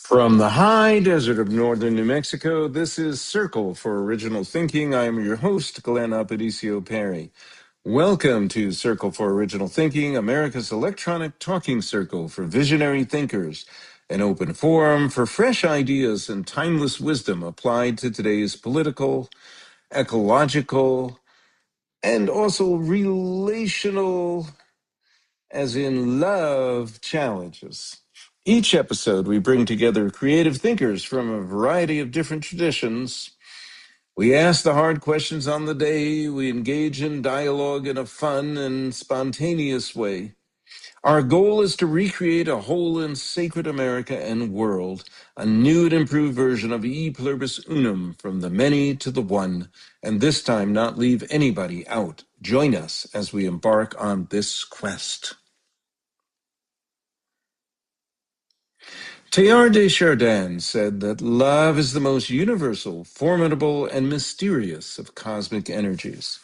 From the high desert of northern New Mexico, this is Circle for Original Thinking. I am your host, Glenn Aparicio Perry. Welcome to Circle for Original Thinking, America's electronic talking circle for visionary thinkers, an open forum for fresh ideas and timeless wisdom applied to today's political, ecological, and also relational, as in love, challenges. Each episode, we bring together creative thinkers from a variety of different traditions. We ask the hard questions on the day. We engage in dialogue in a fun and spontaneous way. Our goal is to recreate a whole and sacred America and world, a new and improved version of E Pluribus Unum, from the many to the one, and this time not leave anybody out. Join us as we embark on this quest. Teilhard de Chardin said that love is the most universal, formidable, and mysterious of cosmic energies.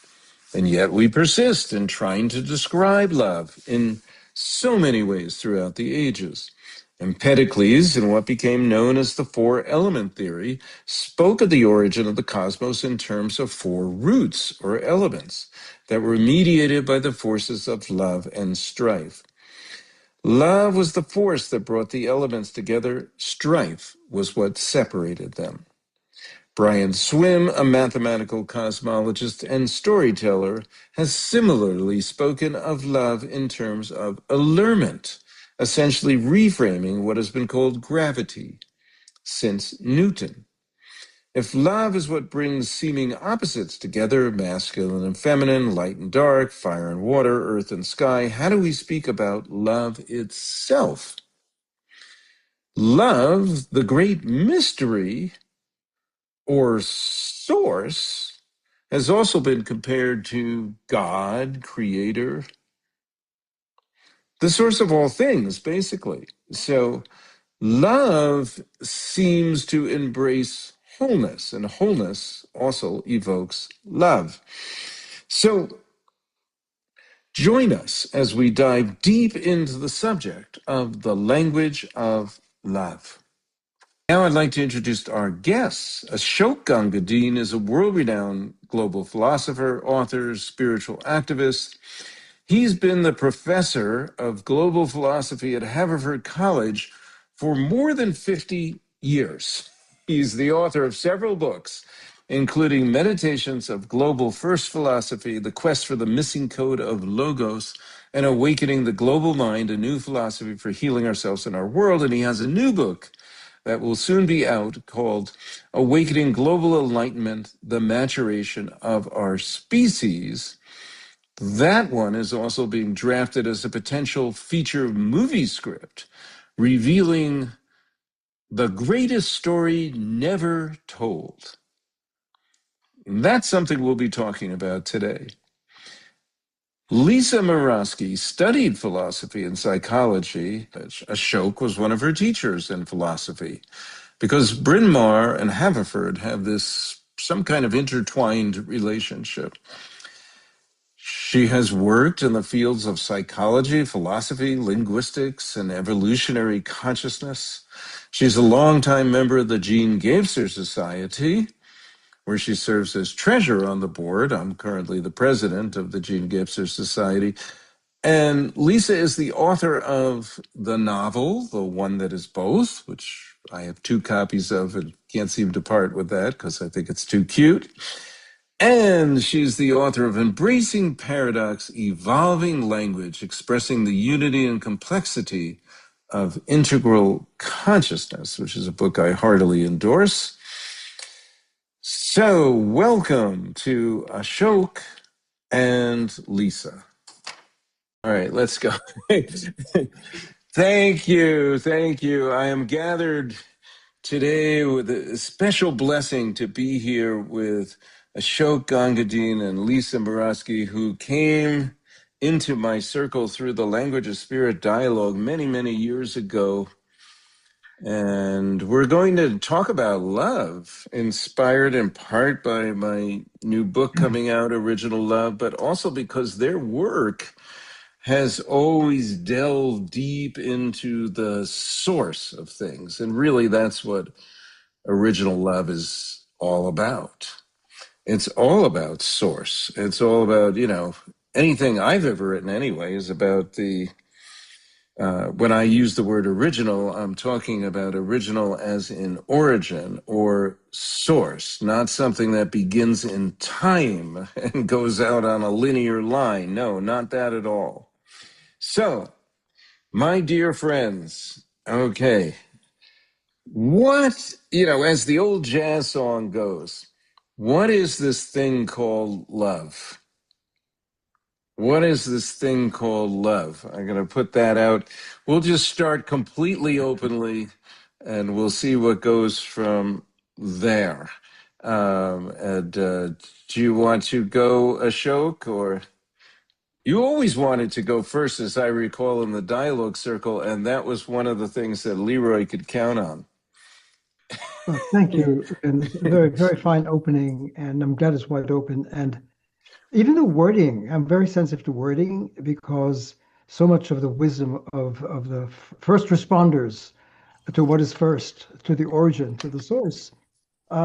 And yet we persist in trying to describe love in so many ways throughout the ages. Empedocles, in what became known as the four-element theory, spoke of the origin of the cosmos in terms of four roots or elements that were mediated by the forces of love and strife. Love was the force that brought the elements together. Strife was what separated them. Brian Swim, a mathematical cosmologist and storyteller, has similarly spoken of love in terms of allurement, essentially reframing what has been called gravity since Newton. If love is what brings seeming opposites together, masculine and feminine, light and dark, fire and water, earth and sky, how do we speak about love itself? Love, the great mystery or source, has also been compared to God, creator, the source of all things, basically. So love seems to embrace wholeness, and wholeness also evokes love. So join us as we dive deep into the subject of the language of love. Now I'd like to introduce our guests. Ashok Gangadean is a world-renowned global philosopher, author, spiritual activist. He's been the professor of global philosophy at Haverford College for more than 50 years. He's the author of several books, including Meditations of Global First Philosophy, The Quest for the Missing Code of Logos, and Awakening the Global Mind, a New Philosophy for Healing Ourselves and Our World. And he has a new book that will soon be out called Awakening Global Enlightenment, The Maturation of Our Species. That one is also being drafted as a potential feature movie script, revealing the greatest story never told. And that's something we'll be talking about today. Lisa Maroski studied philosophy and psychology. Ashok was one of her teachers in philosophy, because Bryn Mawr and Haverford have this some kind of intertwined relationship. She has worked in the fields of psychology, philosophy, linguistics, and evolutionary consciousness. She's a longtime member of the Gene Gebser Society, where she serves as treasurer on the board. I'm currently the president of the Gene Gebser Society. And Lisa is the author of the novel, The One That Is Both, which I have 2 copies of and can't seem to part with that because I think it's too cute. And she's the author of Embracing Paradox, Evolving Language, Expressing the Unity and Complexity of Integral Consciousness, which is a book I heartily endorse. So welcome to Ashok and Lisa. All right, let's go. Thank you. Thank you. I am gathered today with a special blessing to be here with Ashok Gangadean and Lisa Maroski, who came into my circle through the Language of Spirit dialogue many, many years ago. And we're going to talk about love, inspired in part by my new book coming out, Original Love, but also because their work has always delved deep into the source of things. And really, that's what original love is all about. It's all about source. It's all about, anything I've ever written anyway is about when I use the word original, I'm talking about original as in origin or source, not something that begins in time and goes out on a linear line. No, not that at all. So, my dear friends, okay, as the old jazz song goes, what is this thing called love? What is this thing called love? I'm going to put that out. We'll just start completely openly and we'll see what goes from there. And do you want to go, Ashok, or you always wanted to go first, as I recall, in the dialogue circle, and that was one of the things that Leroy could count on. Well, thank you. And it's a very, very fine opening, and I'm glad it's wide open. And even the wording, I'm very sensitive to wording because so much of the wisdom of the first responders to what is first, to the origin, to the source,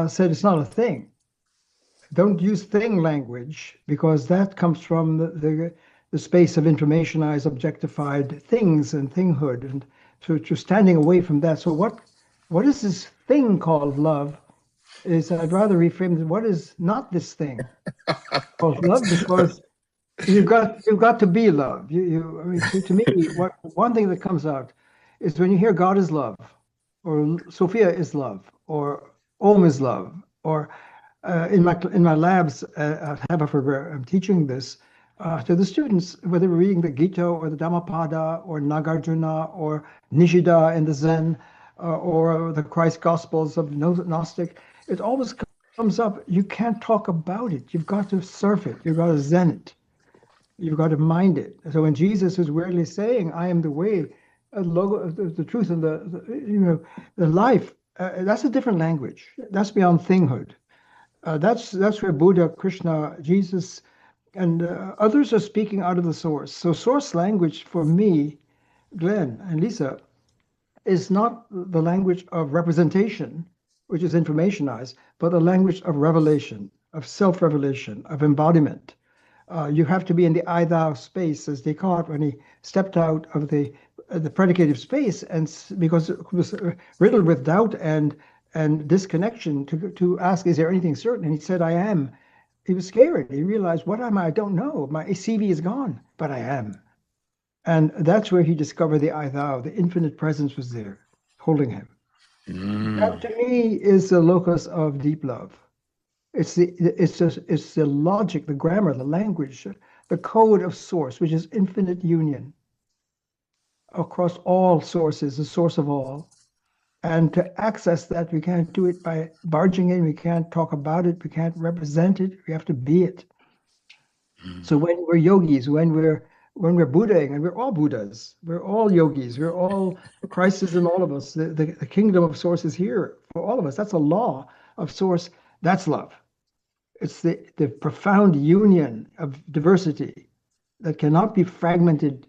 said it's not a thing. Don't use thing language because that comes from the space of informationized, objectified things and thinghood, and to standing away from that. So what is this thing called love? Is I'd rather reframe it. What is not this thing called love? Because you've got to be love. I mean, to me, what one thing that comes out is when you hear God is love, or Sophia is love, or Om is love, or in my labs at Haverford, where I'm teaching this to the students, whether we're reading the Gita or the Dhammapada or Nagarjuna or Nishida in the Zen or the Christ Gospels of Gnostic, it always comes up. You can't talk about it. You've got to surf it. You've got to zen it. You've got to mind it. So when Jesus is weirdly saying, "I am the way, the truth, and the life," that's a different language. That's beyond thinghood. That's where Buddha, Krishna, Jesus, and others are speaking out of the source. So source language for me, Glenn and Lisa, is not the language of representation, which is informationized, but the language of revelation, of self-revelation, of embodiment. You have to be in the I thou space, as Descartes, when he stepped out of the predicative space, and because it was riddled with doubt and disconnection, to ask, is there anything certain? And he said, I am. He was scared. He realized, what am I? I don't know. My CV is gone, but I am. And that's where he discovered the I thou. The infinite presence was there, holding him. That to me is the locus of deep love. It's the logic, the grammar, the language, the code of source, which is infinite union across all sources, the source of all. And to access that, we can't do it by barging in. We can't talk about it. We can't represent it. We have to be it. So when we're yogis, when we're Buddhaing, and we're all Buddhas, we're all yogis, we're all Christ is in all of us. The kingdom of source is here for all of us. That's a law of source. That's love. It's the profound union of diversity that cannot be fragmented.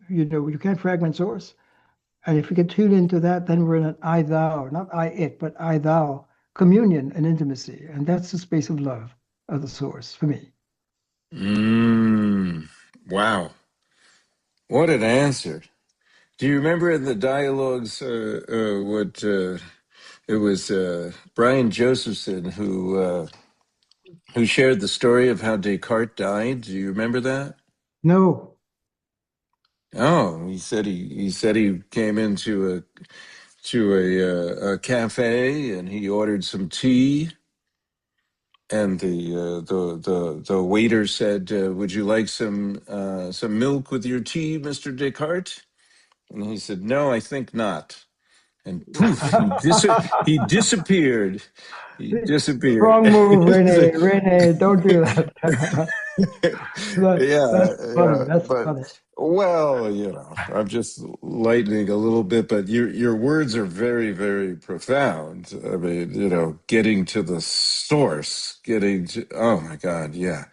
You can't fragment source. And if we can tune into that, then we're in an I thou, not I it, but I thou communion and intimacy. And that's the space of love of the source for me. Wow. What an answer. Do you remember in the dialogues what it was Brian Josephson who shared the story of how Descartes died? Do you remember that? No. Oh, he said he came into a cafe and he ordered some tea, and the waiter said, "Would you like some milk with your tea, Mr. Descartes?" And he said, "No, I think not." And poof, he disappeared. He disappeared. Wrong move, Rene. Rene, don't do that. Yeah, That's funny. yeah, That's but funny. well, I'm just lightening a little bit, but your words are very, very profound. I mean, getting to the source, getting to, oh my God, yeah,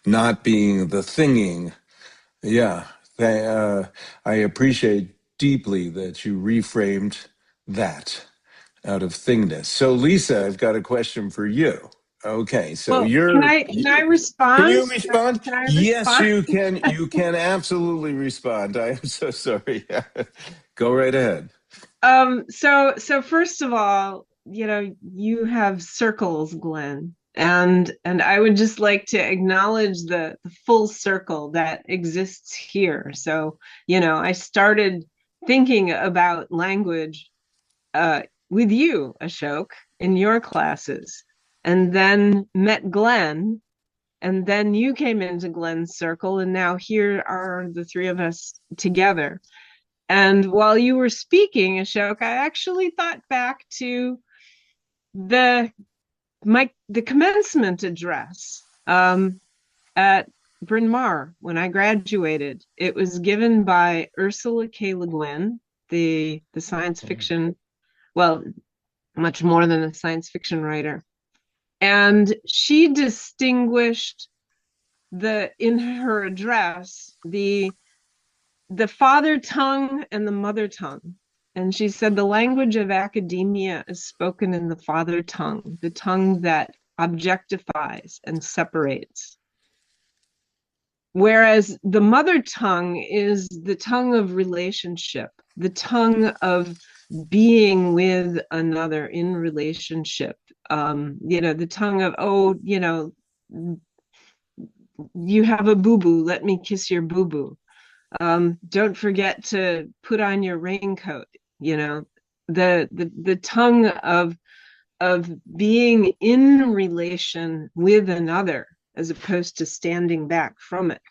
not being the thinging, yeah, I appreciate deeply that you reframed that out of thingness. So, Lisa, I've got a question for you. Okay, so Well, can I can I can respond? you respond? Can I Yes, respond? you can. You can absolutely respond. I am so sorry. Go right ahead. So first of all, you have circles, Glenn, and I would just like to acknowledge the full circle that exists here. So, I started thinking about language uh, with you, Ashok, in your classes, and then met Glenn, and then you came into Glenn's circle, and now here are the three of us together. And while you were speaking, Ashok, I actually thought back to the the commencement address at Bryn Mawr when I graduated. It was given by Ursula K. Le Guin, the science fiction, well, much more than a science fiction writer. And she distinguished the in her address the father tongue and the mother tongue. And she said the language of academia is spoken in the father tongue, the tongue that objectifies and separates. Whereas the mother tongue is the tongue of relationship, the tongue of being with another in relationship. The tongue of, you have a boo boo, let me kiss your boo boo. Don't forget to put on your raincoat. The tongue of being in relation with another as opposed to standing back from it.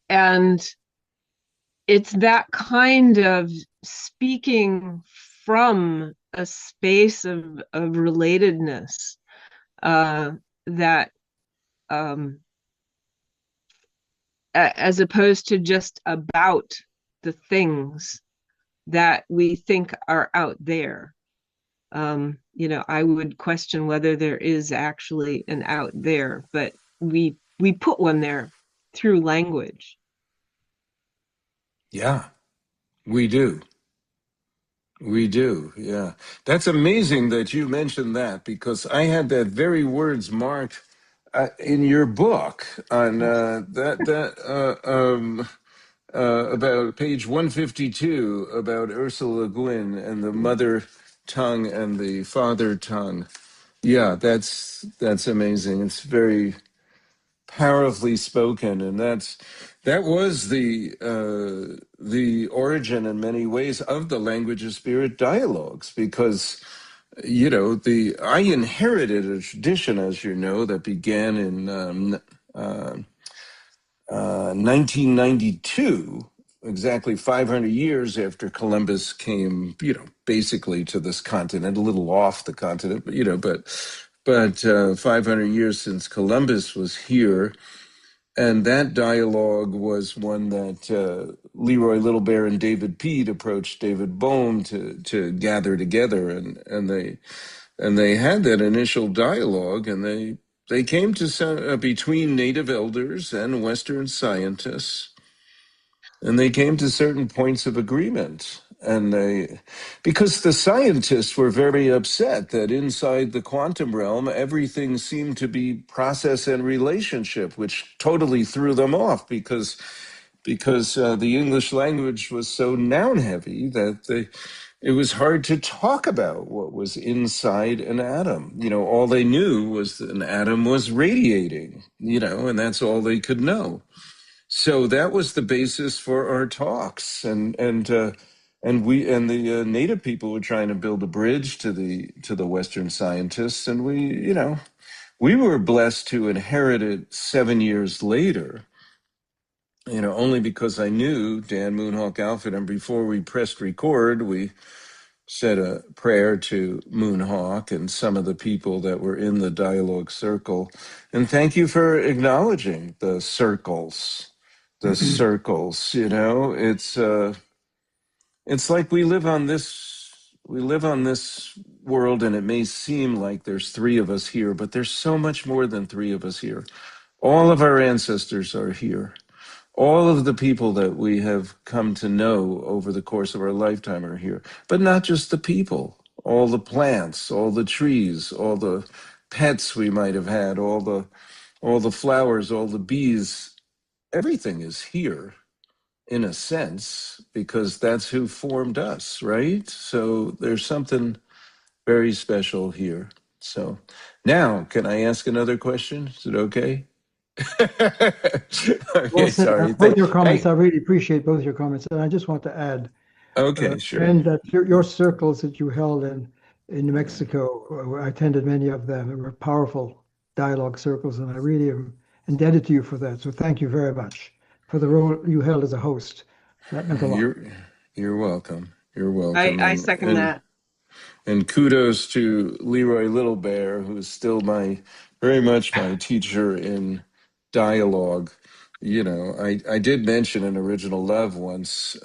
And it's that kind of speaking from a space of relatedness that as opposed to just about the things that we think are out there. I would question whether there is actually an out there, but we put one there through language. Yeah, we do. We do. Yeah. That's amazing that you mentioned that because I had that very words marked in your book on about page 152 about Ursula Le Guin and the mother tongue and the father tongue. Yeah, that's amazing. It's very powerfully spoken, and that was the origin in many ways of the language of spirit dialogues because the I inherited a tradition, as you know, that began in 1992, exactly 500 years after Columbus came, basically to this continent, a little off the continent, but 500 years since Columbus was here. And that dialogue was one that Leroy Little Bear and David Pete approached David Bohm to gather together, and they had that initial dialogue, and they came to between native elders and Western scientists, and they came to certain points of agreement. And because the scientists were very upset that inside the quantum realm, everything seemed to be process and relationship, which totally threw them off because the English language was so noun heavy that it was hard to talk about what was inside an atom. All they knew was that an atom was radiating, and that's all they could know. So that was the basis for our talks, and we and the native people were trying to build a bridge to the Western scientists, and we were blessed to inherit it 7 years later. Only because I knew Dan Moonhawk Alfred, and before we pressed record, we said a prayer to Moonhawk and some of the people that were in the dialogue circle. And thank you for acknowledging the circles. The circles, it's like we live on this world, and it may seem like there's three of us here, but there's so much more than three of us here. All of our ancestors are here. All of the people that we have come to know over the course of our lifetime are here, but not just the people, all the plants, all the trees, all the pets we might have had, all the flowers, all the bees, everything is here in a sense because that's who formed us, right? So there's something very special here. So now, can I ask another question? Is it okay? Well Okay, said. sorry. Both your comments, Hey, I really appreciate both your comments. And I just want to add, okay, sure. and that your circles that you held in New Mexico, I attended many of them. They were powerful dialogue circles, and I really am indebted to you for that. So thank you very much for the role you held as a host. That meant a lot. You're you're welcome. You're welcome. I second that. And kudos to Leroy Little Bear, who's still my very much my teacher in dialogue. You know, I did mention in Original Love once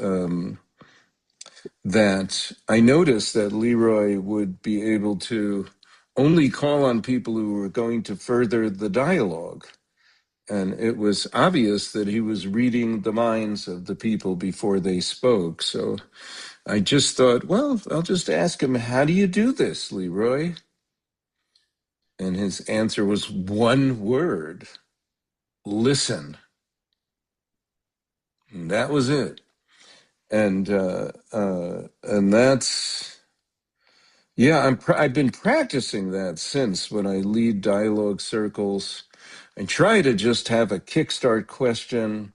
that I noticed that Leroy would be able to only call on people who were going to further the dialogue. And it was obvious that he was reading the minds of the people before they spoke. So I just thought, well, I'll just ask him, how do you do this, Leroy? And his answer was one word: listen. And that was it. And that's, yeah, I've been practicing that since when I lead dialogue circles. I try to just have a kickstart question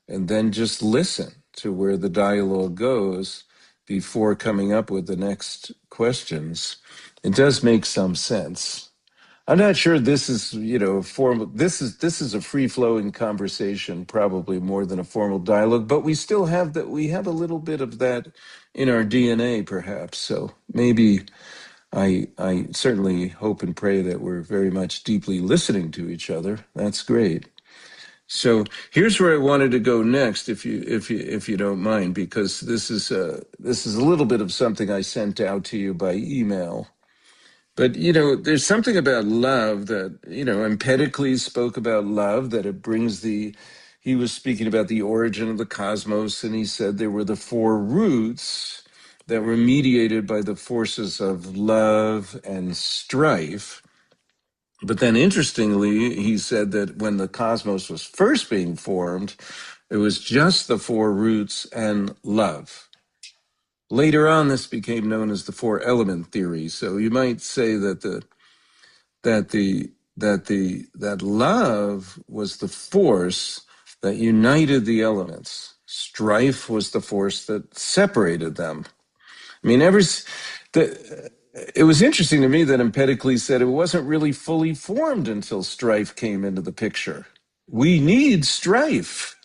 and then just listen to where the dialogue goes before coming up with the next questions. It does make some sense. I'm not sure this is, you know, formal. This is a free flowing conversation, probably more than a formal dialogue. But we still have that. We have a little bit of that in our DNA, perhaps. So maybe I certainly hope and pray that we're very much deeply listening to each other. That's great. So here's where I wanted to go next, if you don't mind, because this is a little bit of something I sent out to you by email. But, you know, there's something about love that, you know, Empedocles spoke about love, that it brings he was speaking about the origin of the cosmos, and he said there were the four roots that were mediated by the forces of love and strife. But then interestingly, he said that when the cosmos was first being formed, it was just the four roots and love. Later on, this became known as the four element theory. So you might say that that love was the force that united the elements. Strife was the force that separated them. I mean, it was interesting to me that Empedocles said it wasn't really fully formed until strife came into the picture. We need strife.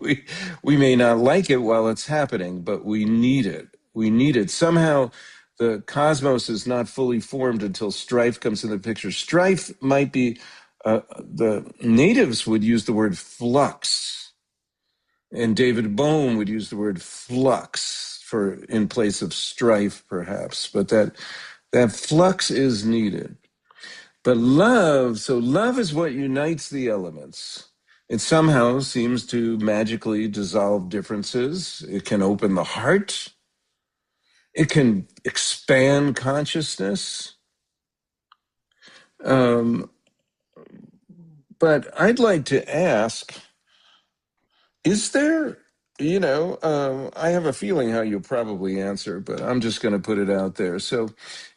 We, we may not like it while it's happening, but we need it. We need it. Somehow the cosmos is not fully formed until strife comes in the picture. Strife might be, the natives would use the word flux, and David Bohm would use the word flux for in place of strife, perhaps. But that flux is needed. But love, so love is what unites the elements. It somehow seems to magically dissolve differences. It can open the heart. It can expand consciousness. Um, but I'd like to ask, is there, you know, I have a feeling how you'll probably answer, but I'm just going to put it out there. So,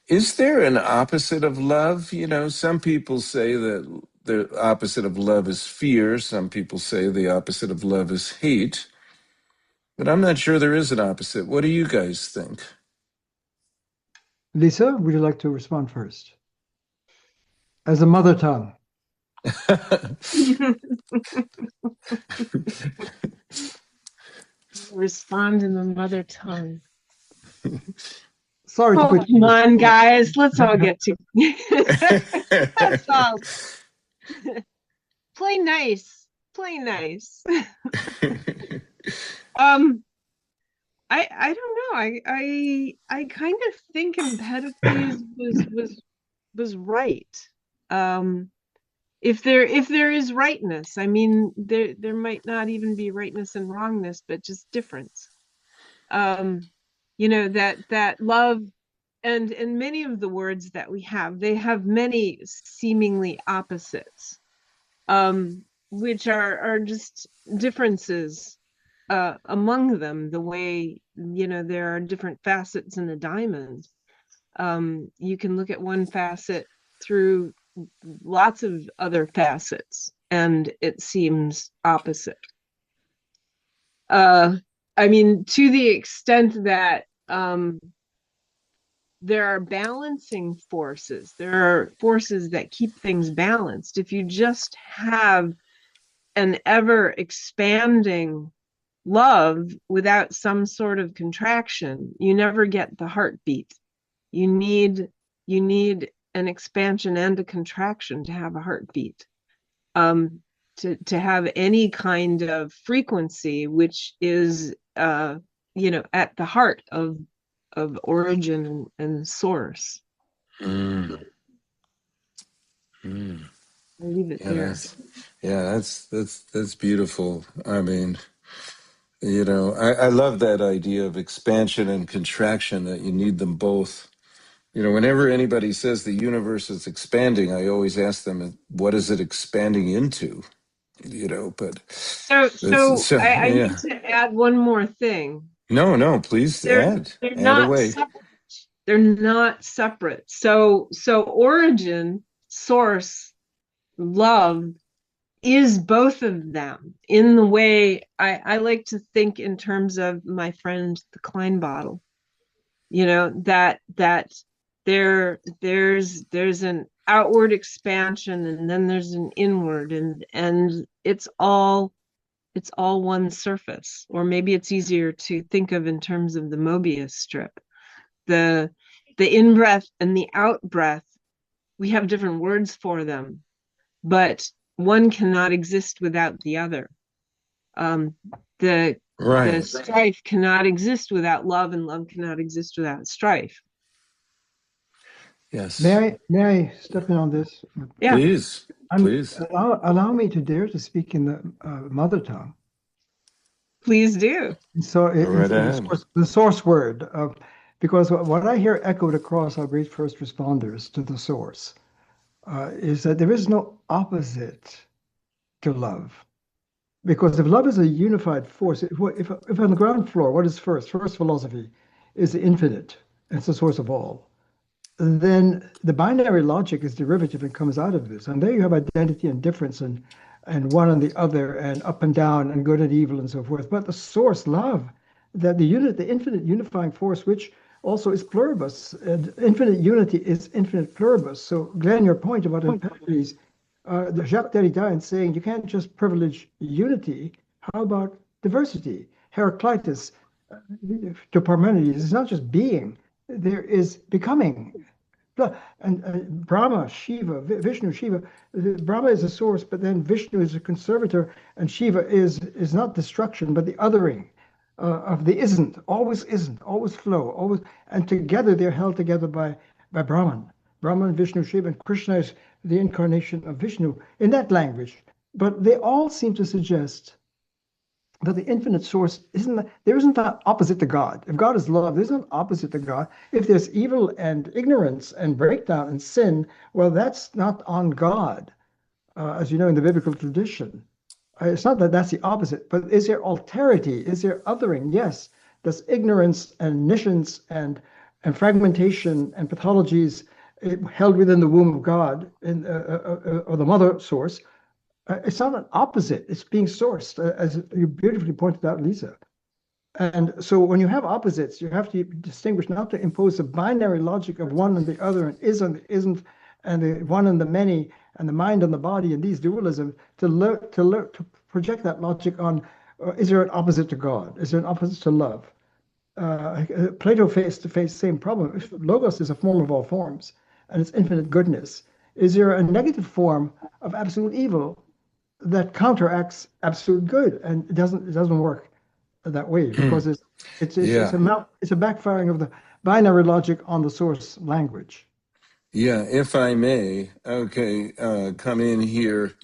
is there an opposite of love? You know, some people say that the opposite of love is fear. Some people say the opposite of love is hate. But I'm not sure there is an opposite. What do you guys think? Lisa, would you like to respond first? As a mother tongue. Respond in the mother tongue. Sorry to Oh, put you come on the on, spot. guys. Let's all get to. Let's all play nice. Play nice. Um, I don't know. I kind of think Empedocles was right. Um, if there is rightness, I mean, there might not even be rightness and wrongness, but just difference. Um, that love and many of the words that we have, they have many seemingly opposites, which are just differences among them, the way, there are different facets in a diamond. You can look at one facet through lots of other facets, and it seems opposite. Uh, I mean, to the extent that there are balancing forces, there are forces that keep things balanced. If you just have an ever expanding love without some sort of contraction, you never get the heartbeat. You need an expansion and a contraction to have a heartbeat. To have any kind of frequency, which is at the heart of origin and source. Mm. Mm. I'll leave it Yeah, there. that's beautiful. I mean, I love that idea of expansion and contraction, that you need them both. Whenever anybody says the universe is expanding, I always ask them, what is it expanding into? But So I need yeah. to add one more thing. No, no, please They're add. they're Add not away. separate. They're not separate. So origin, source, love is both of them, in the way I like to think in terms of my friend the Klein bottle. That there's an outward expansion, and then there's an inward, and it's all one surface. Or maybe it's easier to think of in terms of the Mobius strip. The in breath and the out breath, we have different words for them, but one cannot exist without the other. Um, the the Right. strife cannot exist without love, and love cannot exist without strife. May Yes. I step in on this? Yeah, Please. Please. Allow me to dare to speak in the mother tongue. please do. So Go right ahead. the source word, because what I hear echoed across our great first responders to the source is that there is no opposite to love. Because if love is a unified force, if on the ground floor, what is first? First philosophy is the infinite. It's the source of all. Then the binary logic is derivative and comes out of this. And there you have identity and difference and one and the other and up and down and good and evil and so forth. But the source, love, that the infinite unifying force, which also is pluribus, and infinite unity is infinite pluribus. So Glenn, your point about empathies, the Jacques Derrida in saying you can't just privilege unity. How about diversity? Heraclitus to Parmenides, it's not just being, there is becoming. And Brahma, Shiva, Vishnu, Shiva. Brahma is a source, but then Vishnu is a conservator, and Shiva is not destruction, but the othering of the isn't, always flow, always, and together they're held together by Brahman, Vishnu, Shiva, and Krishna is the incarnation of Vishnu in that language. But they all seem to suggest that the infinite source there isn't an opposite to God. If God is love, there's no opposite to God. If there's evil and ignorance and breakdown and sin, well, that's not on God, as you know in the biblical tradition. It's not that that's the opposite, but is there alterity? Is there othering? Yes. Does ignorance and niscience and fragmentation and pathologies held within the womb of God or the mother source? It's not an opposite. It's being sourced, as you beautifully pointed out, Lisa. And so when you have opposites, you have to distinguish, not to impose the binary logic of one and the other, and is and isn't, and the one and the many, and the mind and the body, and these dualism, to project that logic on, is there an opposite to God? Is there an opposite to love? Plato faced the same problem. If Logos is a form of all forms, and it's infinite goodness, is there a negative form of absolute evil that counteracts absolute good? And it doesn't work that way, because it's Yeah. a backfiring of the binary logic on the source language. Yeah, if I may, okay, come in here.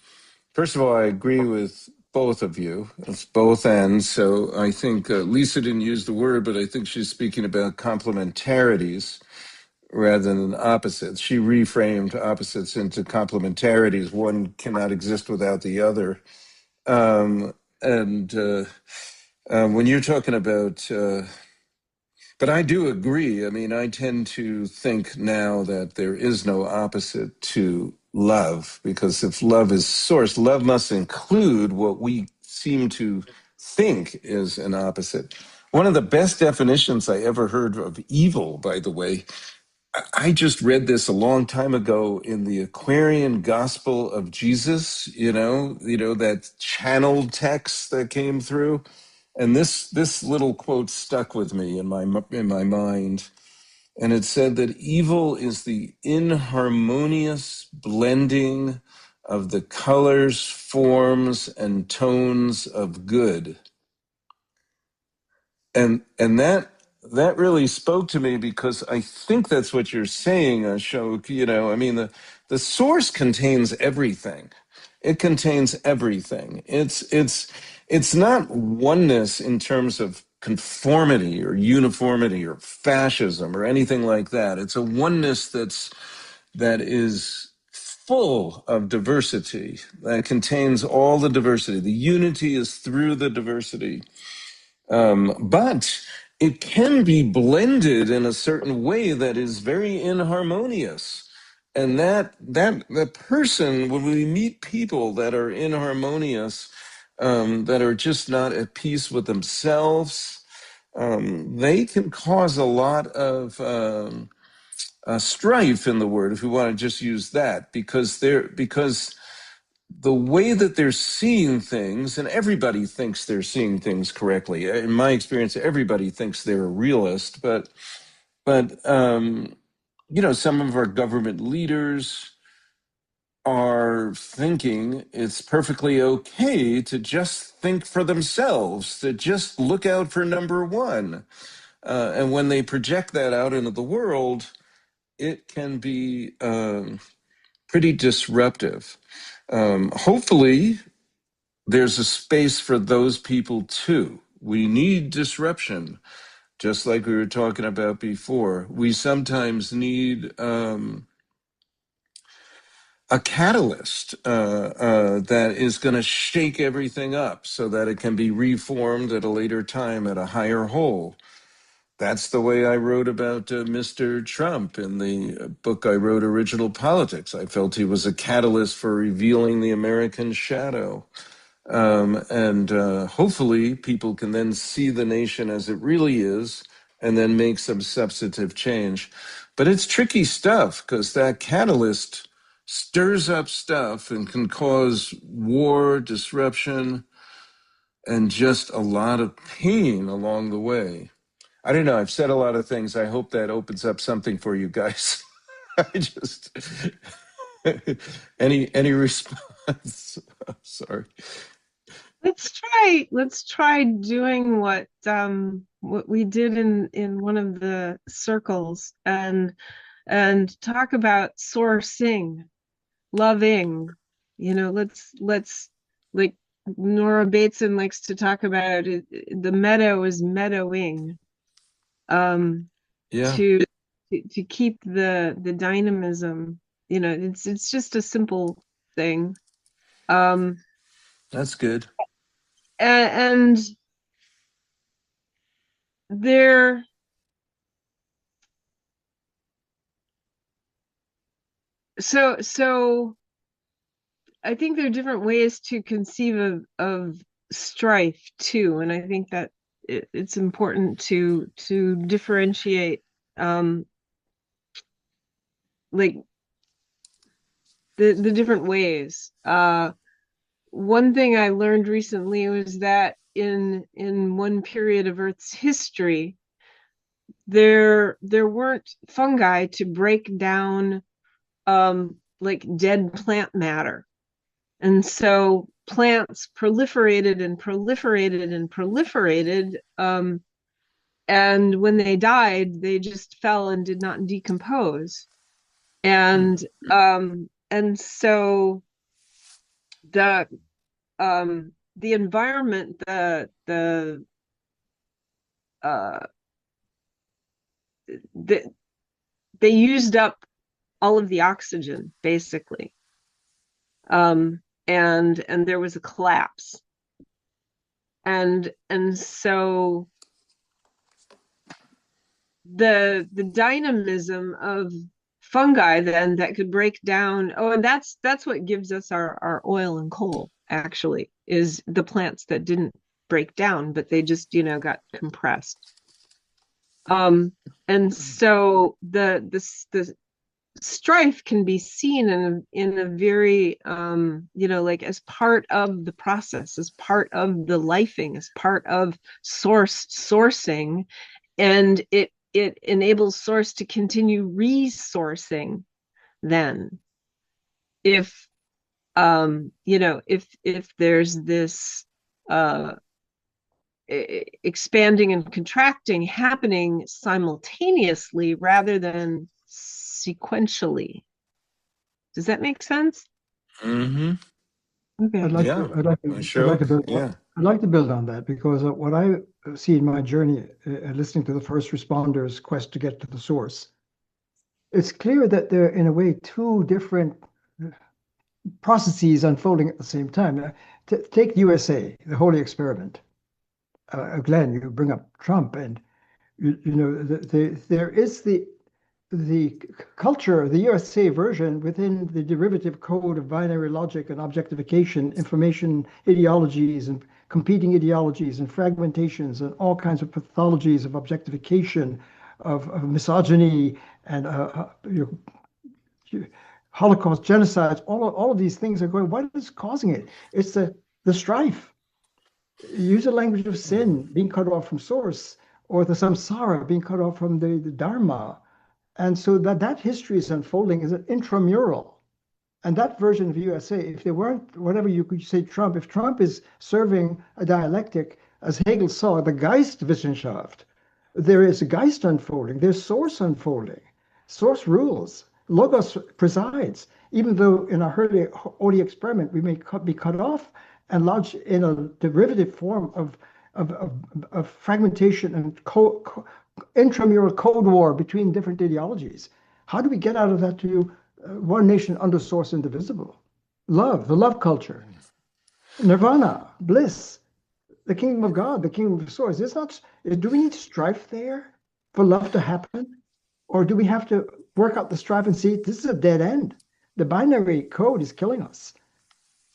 First of all, I agree with both of you. It's both ends. So I think Lisa didn't use the word, but I think she's speaking about complementarities rather than opposites. She reframed opposites into complementarities. One cannot exist without the other. And when you're talking about but I do agree. I mean, I tend to think now that there is no opposite to love, because if love is source, love must include what we seem to think is an opposite. One of the best definitions I ever heard of evil, by the way, I just read this a long time ago in the Aquarian Gospel of Jesus, that channeled text that came through. And this little quote stuck with me in my mind. And it said that evil is the inharmonious blending of the colors, forms, and tones of good. And that really spoke to me, because I think that's what you're saying, Ashok. I mean, the source contains everything. It contains everything. It's not oneness in terms of conformity or uniformity or fascism or anything like that. It's a oneness that is full of diversity, that contains all the diversity. The unity is through the diversity. But it can be blended in a certain way that is very inharmonious. And that the person, when we meet people that are inharmonious, that are just not at peace with themselves, they can cause a lot of strife in the word, if we want to just use that, because the way that they're seeing things, and everybody thinks they're seeing things correctly. In my experience, everybody thinks they're a realist, but some of our government leaders are thinking it's perfectly okay to just think for themselves, to just look out for number one. And when they project that out into the world, it can be pretty disruptive. Hopefully, there's a space for those people too. We need disruption, just like we were talking about before. We sometimes need a catalyst that is going to shake everything up so that it can be reformed at a later time at a higher whole. That's the way I wrote about Mr. Trump in the book I wrote, Original Politics. I felt he was a catalyst for revealing the American shadow. And hopefully people can then see the nation as it really is and then make some substantive change. But it's tricky stuff, because that catalyst stirs up stuff and can cause war, disruption, and just a lot of pain along the way. I don't know. I've said a lot of things. I hope that opens up something for you guys. I just any response? Sorry. Let's try doing what we did in one of the circles, and talk about sourcing, loving. Let's like Nora Bateson likes to talk about it, the meadow is meadowing, um Yeah, to to keep the dynamism. It's just a simple thing. um that's good. and there so I think there are different ways to conceive of strife too, and I think that it's important to differentiate, um like the different ways. One thing I learned recently was that in one period of Earth's history, there weren't fungi to break down like dead plant matter. And so plants proliferated and proliferated and proliferated. And when they died, they just fell and did not decompose. And so the the environment, uh the they used up all of the oxygen basically. And there was a collapse. And so the dynamism of fungi then that could break down. Oh, and that's what gives us our oil and coal, actually, is the plants that didn't break down, but they just, got compressed. And so the strife can be seen in a very, like, as part of the process, as part of the lifing, as part of sourcing, and it enables source to continue resourcing then, if if there's this uh expanding and contracting happening simultaneously rather than sequentially. Does that make sense? Mm-hmm. Okay. Yeah. Ashok. Yeah. I'd like to build on that because what I see in my journey, listening to the first responders' quest to get to the source, it's clear that there are, in a way, two different processes unfolding at the same time. Take the USA, the holy experiment. Glenn, you bring up Trump, and there is the culture, the USA version within the derivative code of binary logic and objectification, information ideologies and competing ideologies and fragmentations and all kinds of pathologies of objectification, of misogyny and Holocaust, genocides, all of these things are going. What is causing it? It's the strife. Use a language of sin, being cut off from source, or the samsara, being cut off from the dharma. And so that history is unfolding is an intramural. And that version of USA, if there weren't, whatever you could say Trump, if Trump is serving a dialectic, as Hegel saw, the Geistwissenschaft, there is a Geist unfolding, there's source unfolding, source rules, Logos presides, even though in our early experiment we may be cut off and lodged in a derivative form of fragmentation and intramural code war between different ideologies. How do we get out of that to one nation under source indivisible? Love, the love culture, nirvana, bliss, the kingdom of God, the kingdom of source. Do we need strife there for love to happen? Or do we have to work out the strife and see this is a dead end? The binary code is killing us.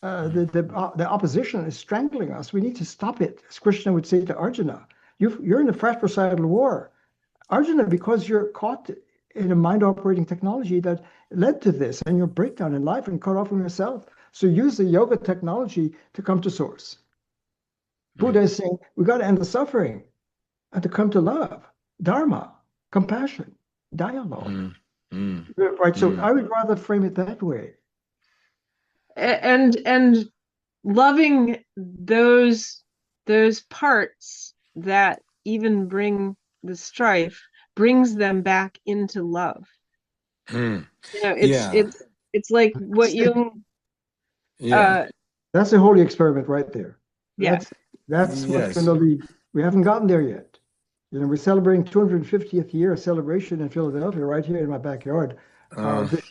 The opposition is strangling us. We need to stop it, as Krishna would say to Arjuna. You're in a fratricidal war. Arjuna, because you're caught in a mind operating technology that led to this and your breakdown in life and cut off from yourself. So use the yoga technology to come to source. Buddha is saying we got to end the suffering and to come to love, dharma, compassion, dialogue. Right. So I would rather frame it that way. And loving those parts that even bring the strife brings them back into love. It's like what you that's the holy experiment right there. Yeah. That's what's going to lead. We haven't gotten there yet. We're celebrating 250th year celebration in Philadelphia, right here in my backyard. And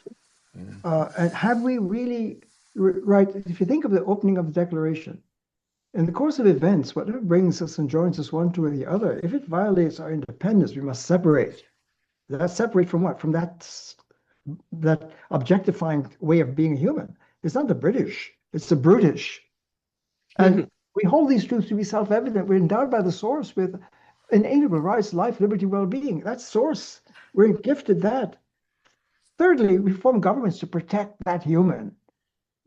have we really, right? If you think of the opening of the Declaration, in the course of events, whatever brings us and joins us one to the other, if it violates our independence, we must separate. Separate from what? From that objectifying way of being human. It's not the British, it's the brutish. And we hold these truths to be self-evident. We're endowed by the source with inalienable rights, life, liberty, well-being. That's source. We're gifted that. Thirdly, we form governments to protect that human,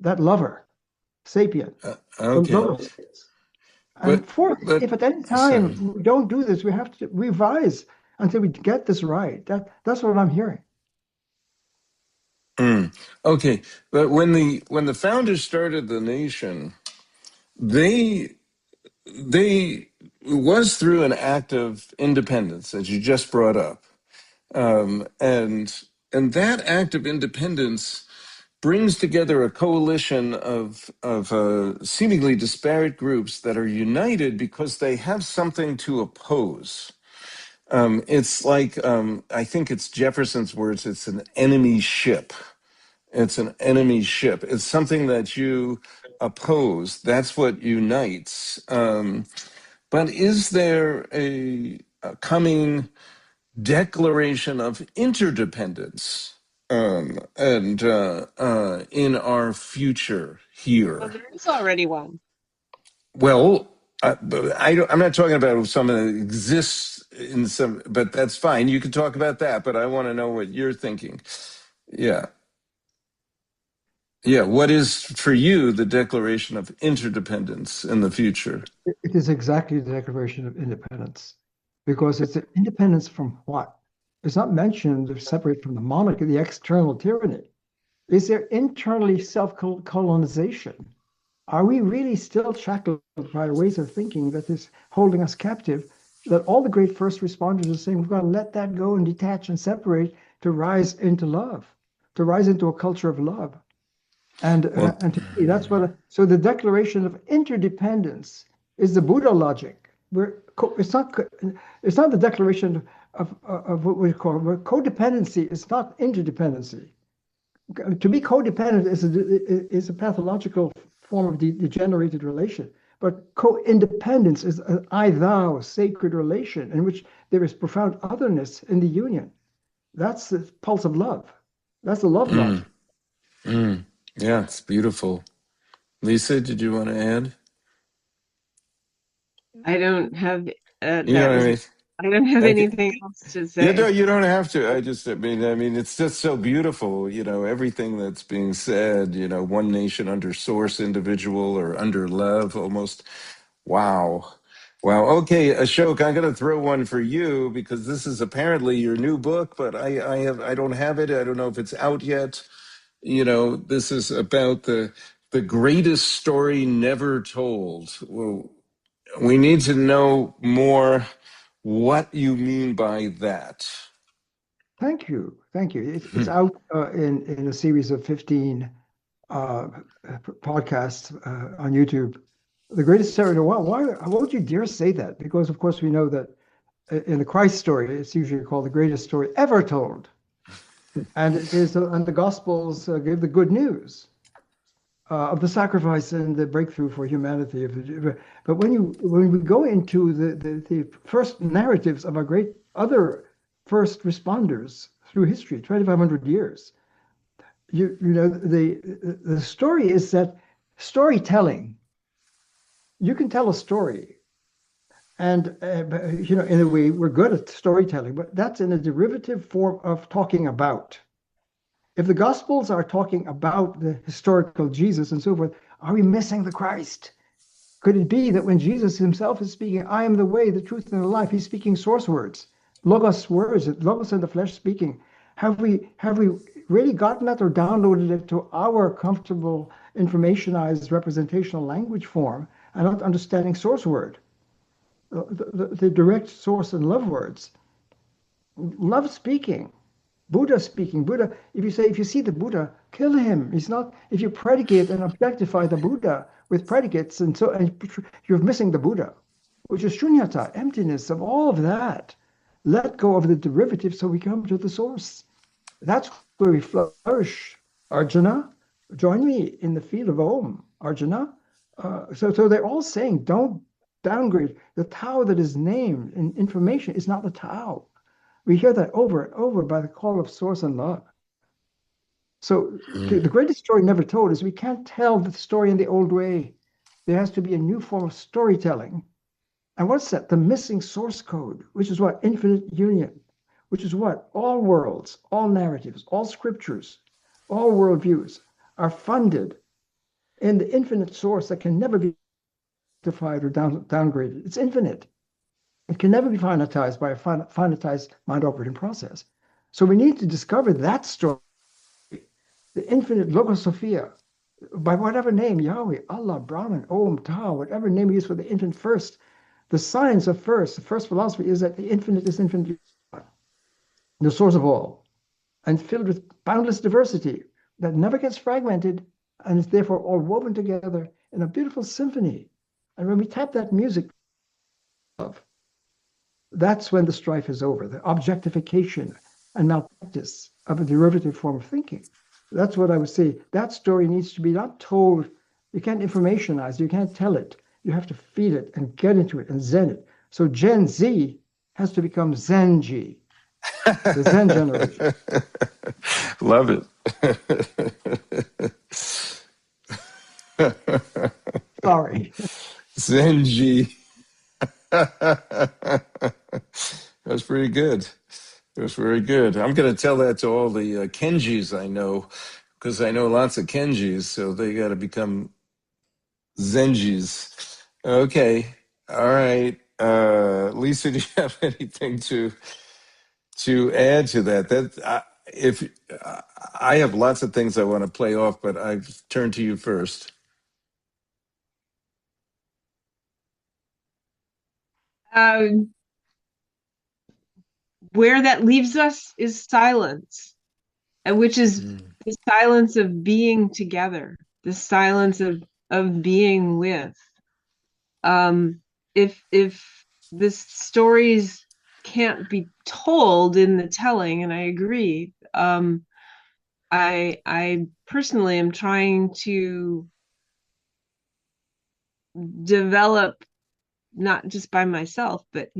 that lover, sapient. Okay. And fourth, if at any time we don't do this, we have to revise until we get this right. That's what I'm hearing. Okay, but when the founders started the nation, they was through an act of independence, as you just brought up, and that act of independence brings together a coalition of seemingly disparate groups that are united because they have something to oppose. It's like, I think it's Jefferson's words, it's an enemy ship. It's an enemy ship. It's something that you oppose. That's what unites. But is there a coming declaration of interdependence and in our future Well, here? there is already one. Well, I'm not talking about something that exists in some, but that's fine. You can talk about that, but I want to know what you're thinking. Yeah. Yeah. What is for you the declaration of interdependence in the future? It is exactly the Declaration of Independence, because it's an independence from what? It's not mentioned or separate from the monarchy, the external tyranny. Is there internally self-colonization? Are we really still shackled by ways of thinking that is holding us captive? That all the great first responders are saying we've got to let that go and detach and separate to rise into love, to rise into a culture of love. Well, And to me, that's what. So the declaration of interdependence is the Buddha logic. It's not the declaration of what we call codependency. It's not interdependency. To be codependent is a pathological form of degenerated relation. But co-independence is an I-thou sacred relation in which there is profound otherness in the union. That's the pulse of love. That's the love mm, logic. yeah, it's beautiful. Lisa, did you want to add? I don't have You know that what I was mean? I don't have I, anything else to no, say. you don't have to. I mean, it's just so beautiful. Everything that's being said. One nation under source, individual, or under love. Almost. Wow. Wow. Okay, Ashok, I'm going to throw one for you because this is apparently your new book, but I don't have it. I don't know if it's out yet. This is about the greatest story never told. Well, we need to know more what you mean by that. Thank you. Thank you. It's out in a series of 15 uh, podcasts on YouTube. The greatest story. Why would you dare say that? Because, of course, we know that in the Christ story, it's usually called the greatest story ever told. And it is, and the Gospels give the good news of the sacrifice and the breakthrough for humanity. But when we go into the first narratives of our great other first responders through history, 2,500 years, the story is that storytelling. You can tell a story, and in a way, we're good at storytelling, but that's in a derivative form of talking about. If the Gospels are talking about the historical Jesus and so forth, are we missing the Christ? Could it be that when Jesus himself is speaking, I am the way, the truth, and the life, he's speaking source words, words, logos in the flesh speaking? Have we really gotten that or downloaded it to our comfortable informationized representational language form and not understanding source word, the direct source and love words? Love speaking. Buddha speaking. Buddha, if you see the Buddha, kill him. He's not, if you predicate and objectify the Buddha with predicates, and you're missing the Buddha, which is shunyata, emptiness of all of that. Let go of the derivative so we come to the source. That's where we flourish. Arjuna, join me in the field of Om, Arjuna. So they're all saying, don't downgrade. The Tao that is named in information is not the Tao. We hear that over and over by the call of source and love. So the greatest story never told is we can't tell the story in the old way. There has to be a new form of storytelling. And what's that? The missing source code, which is what? Infinite union, which is what? All worlds, all narratives, all scriptures, all worldviews are funded in the infinite source that can never be defined or downgraded. It's infinite. It can never be finitized by a finitized mind operating process. So we need to discover that story, the infinite Logosophia, by whatever name, Yahweh, Allah, Brahman, Om, Tao, whatever name you use for the infinite first. The science of first, the first philosophy is that the infinite is infinite, the source of all. and filled with boundless diversity that never gets fragmented and is therefore all woven together in a beautiful symphony. And when we tap that music, that's when the strife is over, the objectification and malpractice of a derivative form of thinking. That's what I would say. That story needs to be not told. You can't informationize, you can't tell it. You have to feel it and get into it and zen it. So Gen Z has to become Zen G, the Zen generation. Love it. Sorry. Zenji. That's pretty good. It was very good. I'm going to tell that to all the Kenjis I know, because I know lots of Kenjis, so they got to become Zenjis. Okay. All right. Lisa, do you have anything to add to that? If I have lots of things I want to play off, but I've turned to you first. Where that leaves us is silence, which is the silence of being together, the silence of being with. If the stories can't be told in the telling, and I agree, I personally am trying to develop, not just by myself, but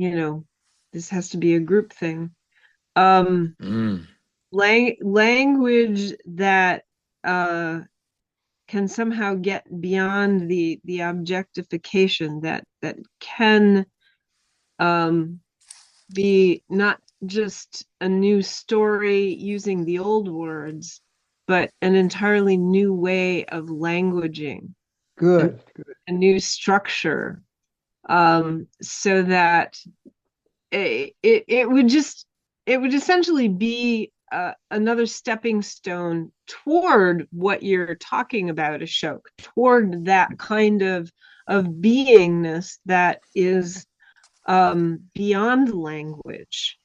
this has to be a group thing. Language that can somehow get beyond the objectification, that can be not just a new story using the old words, but an entirely new way of languaging, Good. a new structure, so that it would essentially be another stepping stone toward what you're talking about, Ashok, toward that kind of beingness that is beyond language.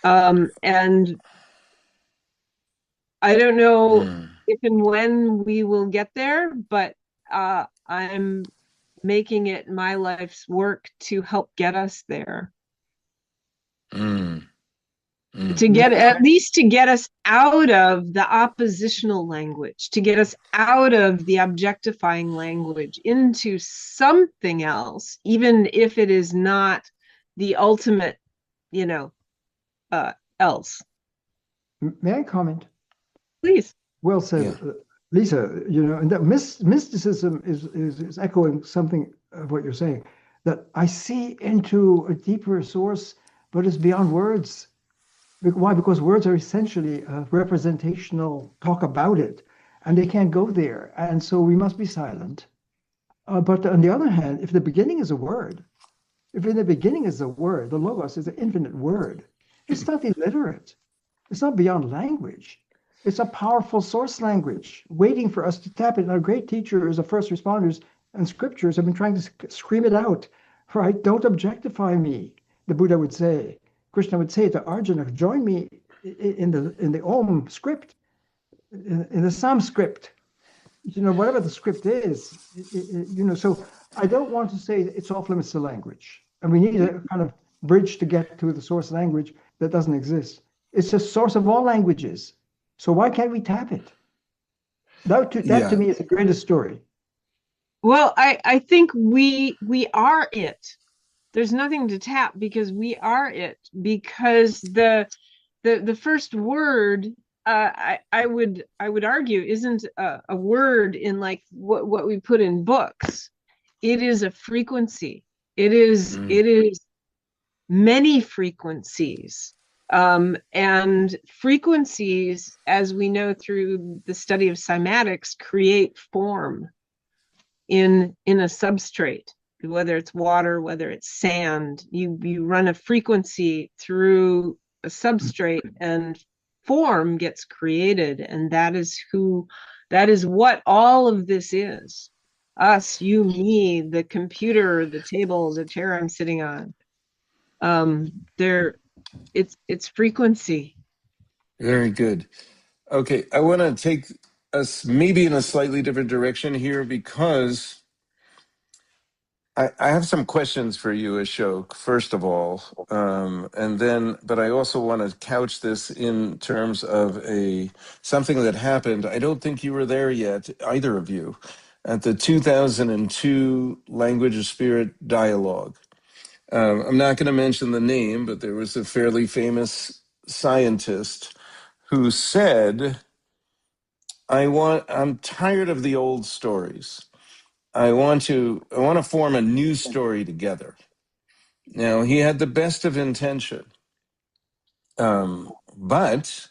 And I don't know if and when we will get there, but I'm making it my life's work to help get us there. To get, at least to get us out of the oppositional language, to get us out of the objectifying language into something else, even if it is not the ultimate, else. May I comment? Please. Well said, Yeah. Lisa. And that mysticism is echoing something of what you're saying. That I see into a deeper source, but it's beyond words. Why? Because words are essentially a representational talk about it, and they can't go there. And so we must be silent. But on the other hand, if the beginning is a word, if in the beginning is a word, the logos is an infinite word, it's not illiterate. It's not beyond language. It's a powerful source language waiting for us to tap it. And our great teachers of first responders and scriptures have been trying to scream it out, right? Don't objectify me, the Buddha would say. Krishna would say to Arjuna, join me in the Om script, in the Sam script, whatever the script is, so I don't want to say it's off limits to language. And we need a kind of bridge to get to the source language that doesn't exist. It's a source of all languages. So why can't we tap it? That to me is the greatest story. Well, I think we are it. There's nothing to tap because we are it. Because the first word, I would argue, isn't a word in like what we put in books. It is a frequency. It is many frequencies. And frequencies, as we know through the study of cymatics, create form in a substrate, whether it's water, whether it's sand. You run a frequency through a substrate and form gets created, and that is what all of this is. Us, you, me, the computer, the table, the chair I'm sitting on. It's frequency. Very good. Okay, I want to take us maybe in a slightly different direction here because I have some questions for you, Ashok, first of all. And then, but I also want to couch this in terms of something that happened. I don't think you were there yet, either of you, at the 2002 Language of Spirit Dialogue. I'm not going to mention the name, but there was a fairly famous scientist who said, I'm tired of the old stories. I want to form a new story together. Now, he had the best of intention, but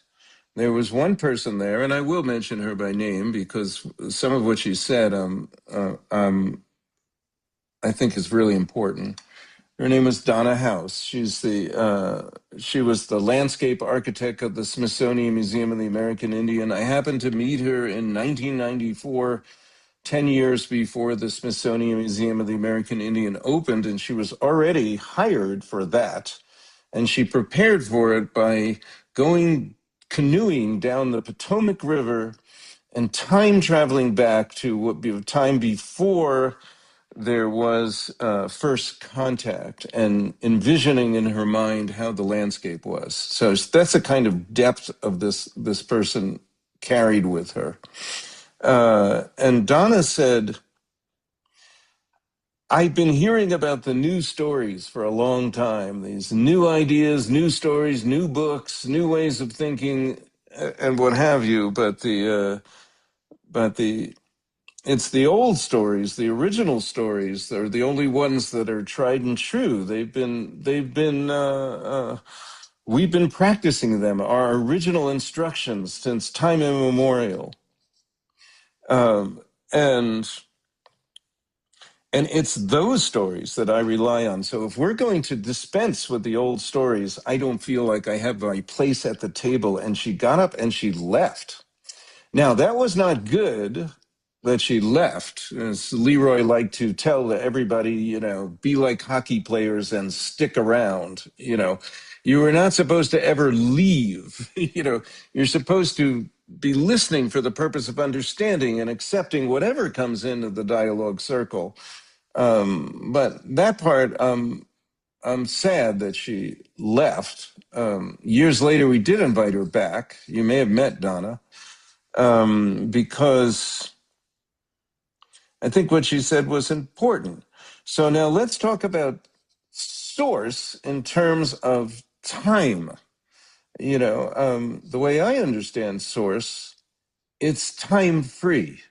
there was one person there, and I will mention her by name because some of what she said, I think is really important. Her name was Donna House. She was the landscape architect of the Smithsonian Museum of the American Indian. I happened to meet her in 1994, 10 years before the Smithsonian Museum of the American Indian opened, and she was already hired for that. And she prepared for it by going canoeing down the Potomac River and time traveling back to what be time before there was first contact and envisioning in her mind how the landscape was. So that's the kind of depth of this person carried with her. And Donna said, I've been hearing about the new stories for a long time, these new ideas, new stories, new books, new ways of thinking, and what have you. But it's the old stories, the original stories, they're the only ones that are tried and true. We've been practicing them, our original instructions since time immemorial. Um, and And it's those stories that I rely on. So if we're going to dispense with the old stories, I don't feel like I have my place at the table. And she got up and she left. Now, that was not good that she left. As Leroy liked to tell everybody, be like hockey players and stick around. You were not supposed to ever leave. You're supposed to be listening for the purpose of understanding and accepting whatever comes into the dialogue circle. But that part, I'm sad that she left. Years later, we did invite her back. You may have met Donna, because I think what she said was important. So now let's talk about source in terms of time. The way I understand source, it's time free.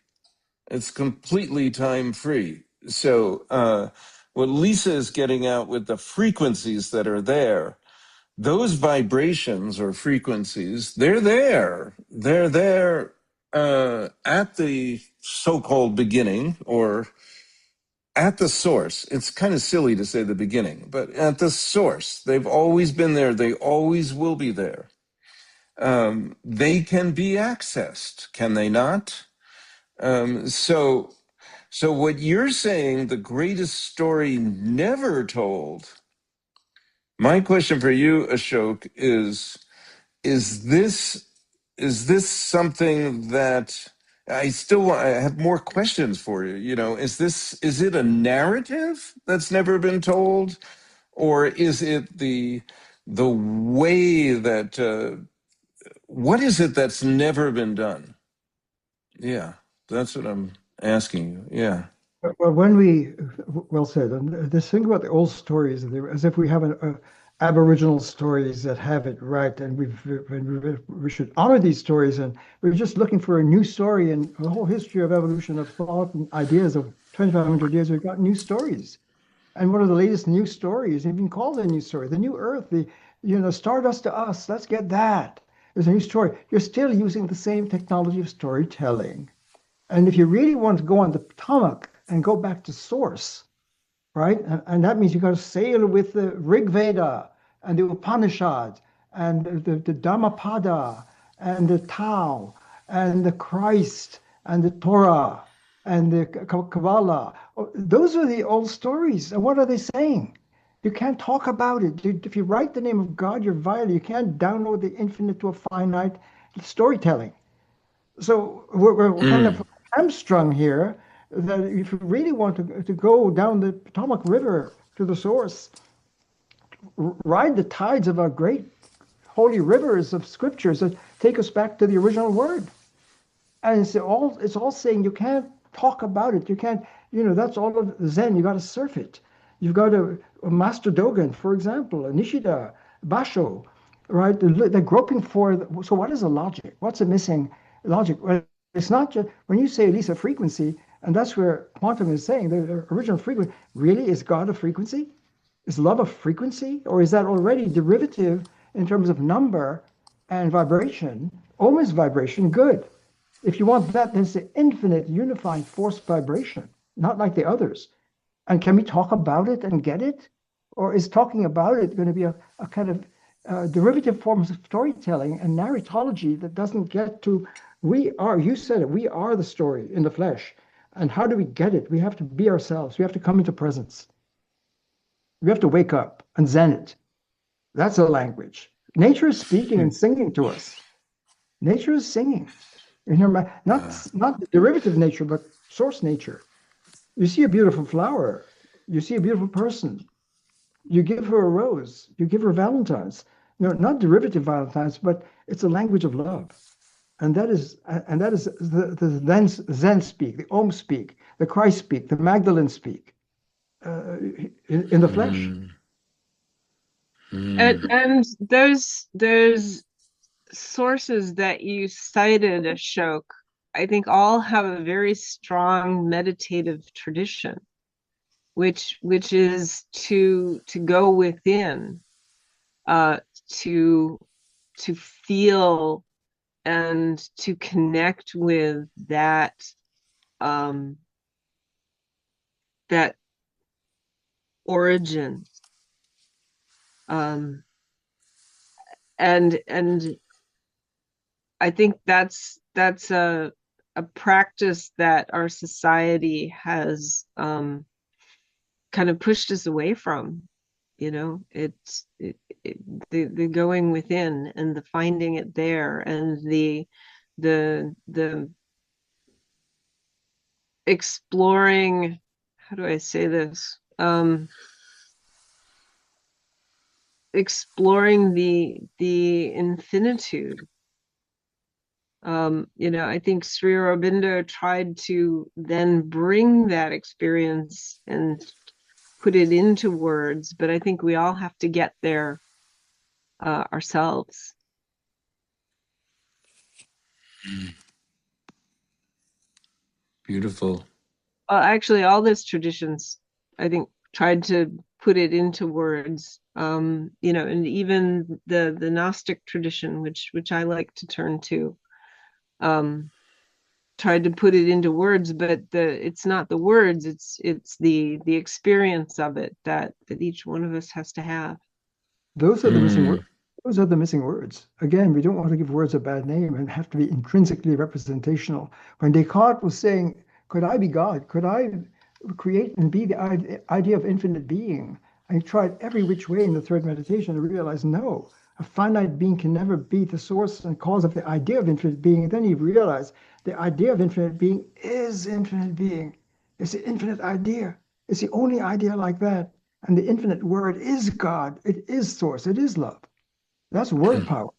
It's completely time free. So what Lisa is getting out with the frequencies that are there, those vibrations or frequencies, they're there. They're there at the so-called beginning or at the source. It's kind of silly to say the beginning, but at the source. They've always been there. They always will be there. They can be accessed, can they not? So what you're saying, the greatest story never told, my question for you, Ashok, is this is this something that I have more questions for you. Is it a narrative that's never been told? Or is it the way that what is it that's never been done? Yeah, that's what I'm asking you. Yeah. Well, well said. And this thing about the old stories, as if we have Aboriginal stories that have it right, and we should honor these stories. And we're just looking for a new story in the whole history of evolution of thought and ideas of 2,500 years. We've got new stories. And one of the latest new stories, even called a new story, the new Earth, Stardust to us. Let's get that. There's a new story. You're still using the same technology of storytelling. And if you really want to go on the Potomac and go back to source, right? And that means you got to sail with the Rig Veda and the Upanishad and the Dhammapada and the Tao and the Christ and the Torah and the Kabbalah. Those are the old stories. And what are they saying? You can't talk about it. If you write the name of God, you're violating. You can't download the infinite to a finite storytelling. So we're kind of Mm. hamstrung here that if you really want to go down the Potomac River to the source, ride the tides of our great holy rivers of scriptures that take us back to the original word. And it's all saying you can't talk about it. You can't, that's all of Zen. You got to surf it. You've got to, Master Dogen, for example, Nishida, Basho, right? They're groping for, so what is the logic? What's the missing logic? Well, it's not just, when you say Lisa frequency, and that's where quantum is saying the original frequency, really is God a frequency? Is love a frequency? Or is that already derivative in terms of number and vibration? Om is vibration, good. If you want that, then it's the infinite unifying force vibration, not like the others. And can we talk about it and get it? Or is talking about it going to be a kind of derivative forms of storytelling and narratology that doesn't get to, you said it, we are the story in the flesh. And how do we get it? We have to be ourselves. We have to come into presence. We have to wake up and zen it. That's a language. Nature is speaking and singing to us. Nature is singing. In her, not the derivative nature, but source nature. You see a beautiful flower, you see a beautiful person, you give her a rose, you give her Valentine's. Not derivative Valentine's, but it's a language of love. And that is the Zen speak, the Om speak, the Christ speak, the Magdalene speak in the flesh. Mm. And those sources that you cited, Ashok, I think all have a very strong meditative tradition, which is to go within, to feel and to connect with that that origin, and I think that's a practice that our society has kind of pushed us away from. It's the going within and the finding it there, and the exploring, how do I say this? Exploring the infinitude. I think Sri Aurobindo tried to then bring that experience and put it into words, but I think we all have to get there ourselves. Beautiful. Actually, all those traditions, I think, tried to put it into words. And even the Gnostic tradition, which I like to turn to, tried to put it into words, but it's not the words, it's the experience of it that each one of us has to have. Those are the missing words. Mm. Those are the missing words. Again, we don't want to give words a bad name and have to be intrinsically representational. When Descartes was saying, could I be God? Could I create and be the idea of infinite being? I tried every which way in the third meditation to realize, no, a finite being can never be the source and cause of the idea of infinite being. And then you realize the idea of infinite being is infinite being. It's the infinite idea. It's the only idea like that. And the infinite word is God. It is source. It is love. That's word power.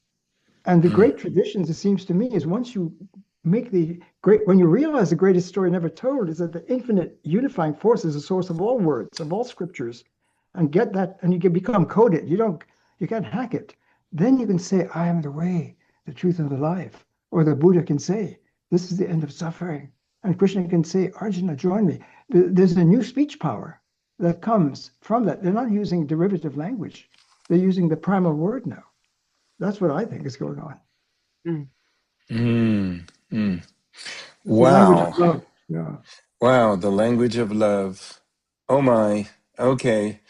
And the great traditions, it seems to me, is once you make when you realize the greatest story never told is that the infinite unifying force is the source of all words, of all scriptures, and get that, and you can become coded. You can't hack it. Then you can say, I am the way, the truth, and the life. Or the Buddha can say, this is the end of suffering. And Krishna can say, Arjuna, join me. There's a new speech power that comes from that. They're not using derivative language. They're using the primal word now. That's what I think is going on. Mm. Mm. Mm. It's the language of Wow. love. Yeah. Wow, the language of love. Oh my. Okay.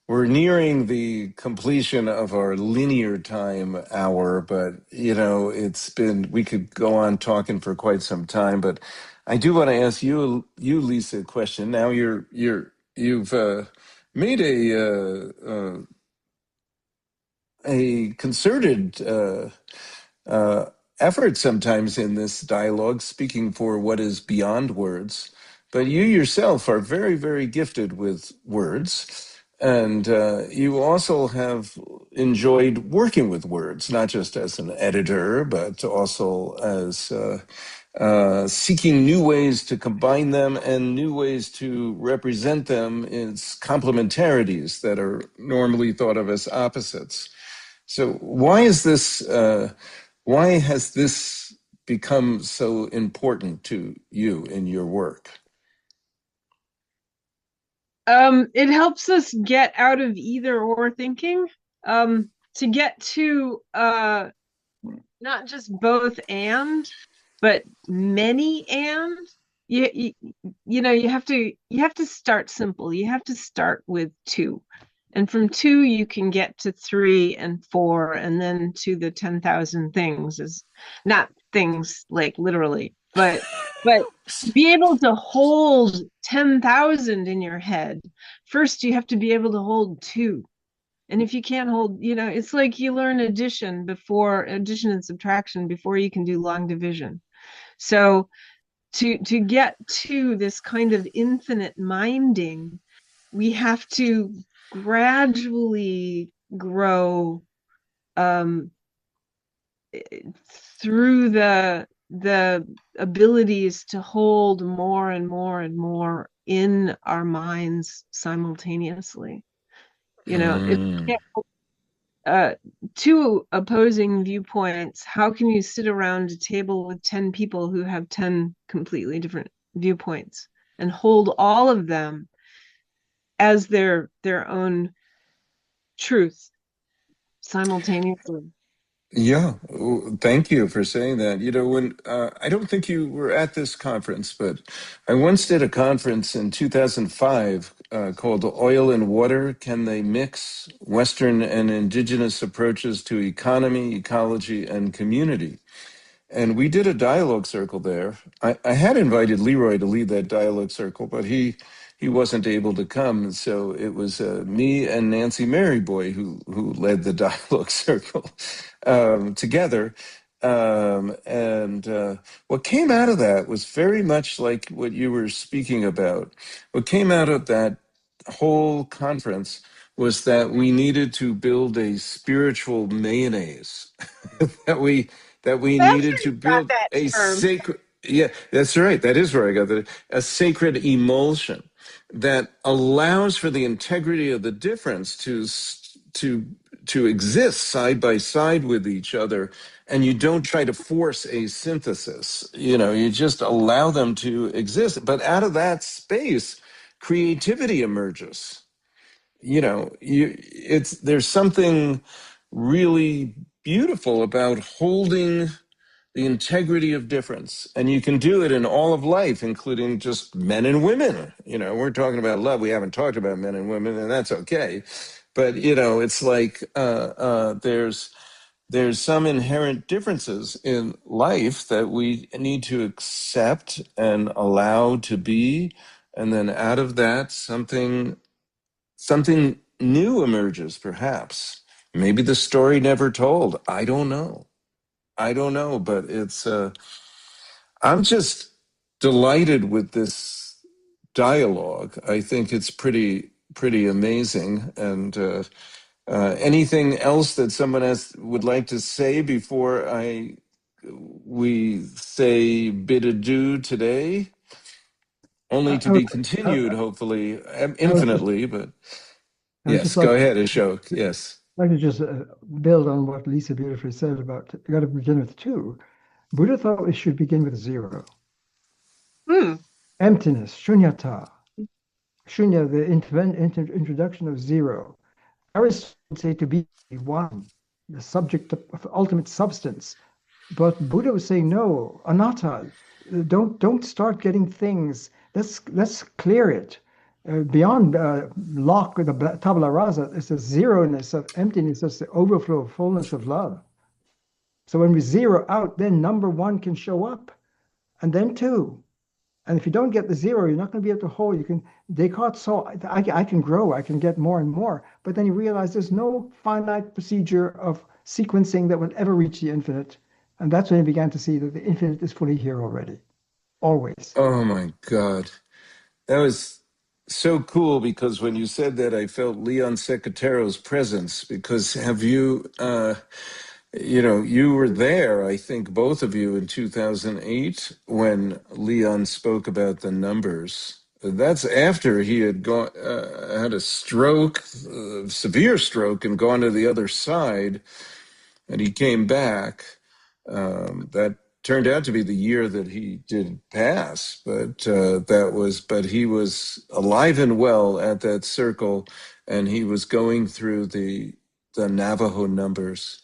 We're nearing the completion of our linear time hour, but we could go on talking for quite some time, but I do want to ask you Lisa, a question. Now you've made a concerted uh, effort sometimes in this dialogue, speaking for what is beyond words. But you yourself are very, very gifted with words. And you also have enjoyed working with words, not just as an editor, but also as seeking new ways to combine them and new ways to represent them as complementarities that are normally thought of as opposites. So why is this? Why has this become so important to you in your work? It helps us get out of either or thinking, to get to not just both and, but many and. You, you know, you have to start simple. You have to start with two. And from two, you can get to three and four, and then to the 10,000 things, is not things like literally, but to be able to hold 10,000 in your head, first you have to be able to hold two. And if you can't hold, it's like you learn addition and subtraction before you can do long division. So to get to this kind of infinite minding, we have to gradually grow, um, through the abilities to hold more and more and more in our minds simultaneously. If Mm. uh, two opposing viewpoints, how can you sit around a table with 10 people who have 10 completely different viewpoints and hold all of them as their own truth simultaneously? Yeah, thank you for saying that. When I don't think you were at this conference, but I once did a conference in 2005 called Oil and Water. Can they mix Western and indigenous approaches to economy, ecology, and community? And we did a dialogue circle there. I had invited Leroy to lead that dialogue circle, but he wasn't able to come. So it was me and Nancy Maryboy who led the dialogue circle together. And what came out of that was very much like what you were speaking about. What came out of that whole conference was that we needed to build a spiritual mayonnaise. that we That's needed where to you got build that a term. sacred, yeah, that's right, that is where I got that, a sacred emulsion that allows for the integrity of the difference to to exist side by side with each other, and you don't try to force a synthesis. You just allow them to exist, but out of that space creativity emerges. There's something really beautiful about holding the integrity of difference. And you can do it in all of life, including just men and women. We're talking about love. We haven't talked about men and women, and that's okay. But, it's like there's some inherent differences in life that we need to accept and allow to be. And then out of that, something new emerges, perhaps. Maybe the story never told. I don't know, but I'm just delighted with this dialogue. I think it's pretty amazing. And anything else that someone else would like to say before we say bid adieu today? Only to I would, be I, continued, hopefully, I would just, infinitely. But I would just yes, go like ahead, Ashok. Yes. to just build on what Lisa beautifully said about you got to begin with two. Buddha thought we should begin with zero. Hmm. Emptiness, shunyata. Shunya, the introduction of zero. Aristotle would say to be one, the subject of ultimate substance. But Buddha was saying, no, anatta. Don't start getting things. Let's clear it. Beyond Locke with the tabula rasa, it's the zeroness of emptiness, it's the overflow of fullness of love. So when we zero out, then number one can show up, and then two. And if you don't get the zero, you're not going to be able to hold. Descartes saw, I can grow, I can get more and more. But then he realized there's no finite procedure of sequencing that would ever reach the infinite. And that's when he began to see that the infinite is fully here already, always. Oh my God. That was so cool because when you said that, I felt Leon Secatero's presence because you were there, I think both of you in 2008 when Leon spoke about the numbers. That's after he had had a stroke, severe stroke, and gone to the other side, and he came back. That turned out to be the year that he did pass, but he was alive and well at that circle, and he was going through the Navajo numbers.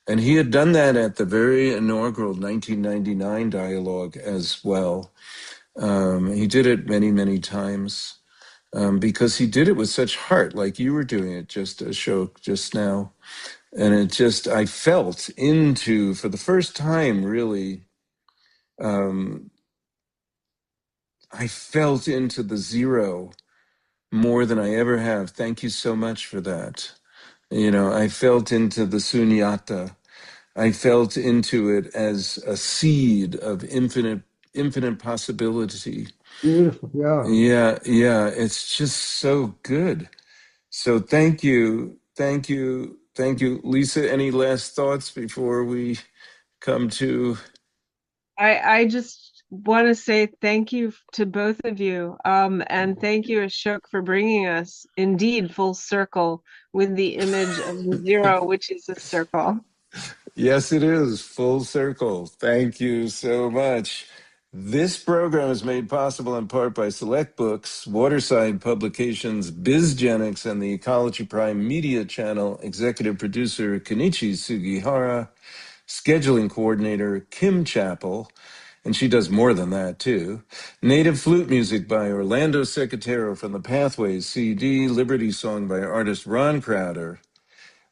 And he had done that at the very inaugural 1999 dialogue as well. He did it many, many times because he did it with such heart, like you were doing it, just Ashok, just now. And I felt into, for the first time, really, I felt into the zero more than I ever have. Thank you so much for that. I felt into the sunyata. I felt into it as a seed of infinite possibility. Beautiful. Yeah. Yeah, yeah, it's just so good. So thank you, thank you, thank you. Lisa, any last thoughts before we come to... I just want to say thank you to both of you. And thank you, Ashok, for bringing us indeed full circle with the image of the zero, which is a circle. Yes, it is full circle. Thank you so much. This program is made possible in part by Select Books, Waterside Publications, BizGenix, and the Ecology Prime Media Channel. Executive producer Kenichi Sugihara, scheduling coordinator Kim Chappell, and she does more than that too. Native flute music by Orlando Secatero from the Pathways CD, Liberty Song by artist Ron Crowder.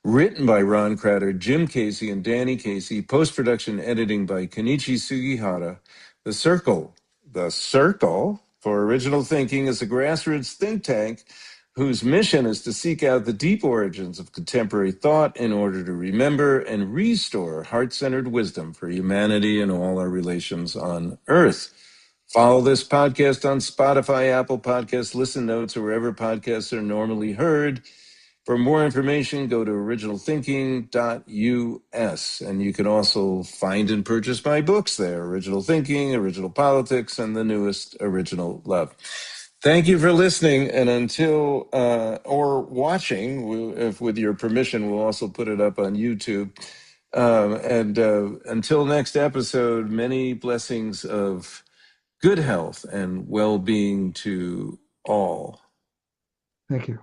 Written by Ron Crowder, Jim Casey, and Danny Casey. Post-production editing by Kenichi Sugihara. The Circle for Original Thinking is a grassroots think tank whose mission is to seek out the deep origins of contemporary thought in order to remember and restore heart-centered wisdom for humanity and all our relations on Earth. Follow this podcast on Spotify, Apple Podcasts, Listen Notes, or wherever podcasts are normally heard. For more information, go to originalthinking.us, and you can also find and purchase my books there, Original Thinking, Original Politics, and the newest, Original Love. Thank you for listening, and or watching, if with your permission, we'll also put it up on YouTube. Until next episode, many blessings of good health and well-being to all. Thank you.